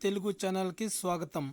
తెలుగు ఛానల్కి స్వాగతం.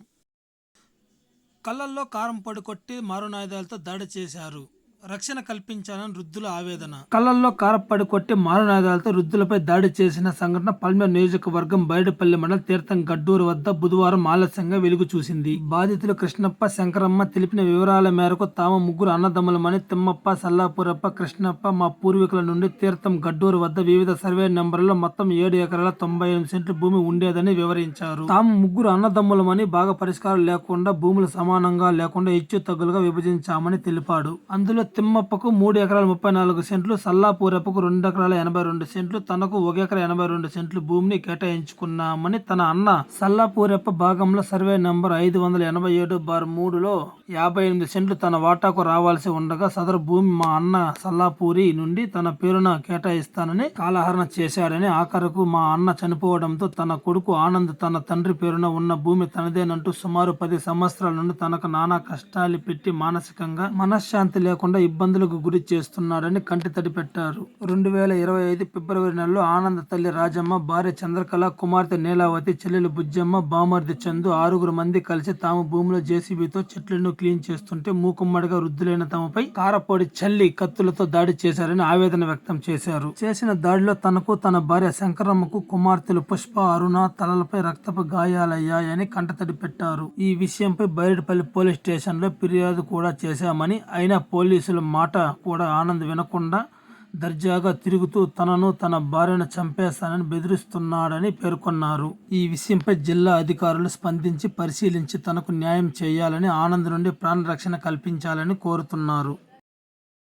కళ్ళల్లో కారం పొడి కొట్టి మారణాయుధాలతో దాడి చేశారు. రక్షణ కల్పించాలని వృద్ధుల ఆవేదన. కళ్ళల్లో కారప్పడి కొట్టి మారణాయుధాలతో వృద్ధులపై దాడి చేసిన సంఘటన పల్మేరు నియోజకవర్గం బైడిపల్లి మండలం తీర్థం గడ్డూరు వద్ద బుధవారం ఆలస్యంగా వెలుగు చూసింది. బాధితులు కృష్ణప్ప, శంకరమ్మ తెలిపిన వివరాల మేరకు తాము ముగ్గురు అన్నదమ్ములమని, తిమ్మప్ప, సల్లాపురప్ప, కృష్ణప్ప మా పూర్వీకుల నుండి తీర్థం గడ్డూరు వద్ద వివిధ సర్వే నెంబర్లలో మొత్తం 7 ఎకరాల 98 సెంట్లు భూమి ఉండేదని వివరించారు. తాము ముగ్గురు అన్నదమ్ములమని, బాగా పరిష్కారం లేకుండా భూములు సమానంగా లేకుండా హెచ్చు తగ్గులుగా విభజించామని తెలిపాడు. అందులో తిమ్మప్పకు 3 ఎకరాల 34 సెంట్లు, సల్లాపూరప్పకు 2 ఎకరాల 82 సెంట్లు, తనకు 1 ఎకరా 82 సెంట్లు భూమిని కేటాయించుకున్నామని తన అన్న సల్లాపూరప్ప భాగంలో సర్వే నంబర్ 587/3లో 58 సెంట్లు తన వాటాకు రావాల్సి ఉండగా సదరు భూమి మా అన్న సల్లాపూరి నుండి తన పేరున కేటాయిస్తానని కాలహరణ చేశాడని, ఆఖరకు మా అన్న చనిపోవడంతో తన కొడుకు ఆనంద్ తన తండ్రి పేరున ఉన్న భూమి తనదేనంటూ సుమారు 10 సంవత్సరాల నుండి తనకు నానా కష్టాలు పెట్టి మానసికంగా మనశ్శాంతి లేకుండా ఇబ్బందులకు గురి చేస్తున్నాడని కంటితడి పెట్టారు. 2025 ఫిబ్రవరి నెలలో ఆనంద్ తల్లి రాజమ్మ, భార్య చంద్రకళ, కుమార్తె నీలావతి, చెల్లెలు బుజ్జమ్మ, బామర్ది చందు 6 మంది కలిసి తాము భూమిలో జేసీబీతో చెట్లను క్లీన్ చేస్తుంటే మూకుమ్మడిగా వృద్ధులైన తమపై కారపొడి చల్లి కత్తులతో దాడి చేశారని ఆవేదన వ్యక్తం చేశారు. చేసిన దాడిలో తనకు, తన భార్య శంకరమ్మకు, కుమార్తెలు పుష్ప, అరుణ తలలపై రక్తపు గాయాలయ్యాయని కంటతడి పెట్టారు. ఈ విషయంపై బైడిపల్లి పోలీస్ స్టేషన్ లో ఫిర్యాదు కూడా చేశామని, అయినా పోలీసుల మాట కూడా ఆనంద్ వినకుండా దర్జాగా తిరుగుతూ తనను, తన భార్యను చంపేస్తానని బెదిరిస్తున్నాడని పేర్కొన్నారు. ఈ విషయంపై జిల్లా అధికారులు స్పందించి పరిశీలించి తనకు న్యాయం చేయాలని, ఆనంద్ నుండి ప్రాణ రక్షణ కల్పించాలని కోరుతున్నారు.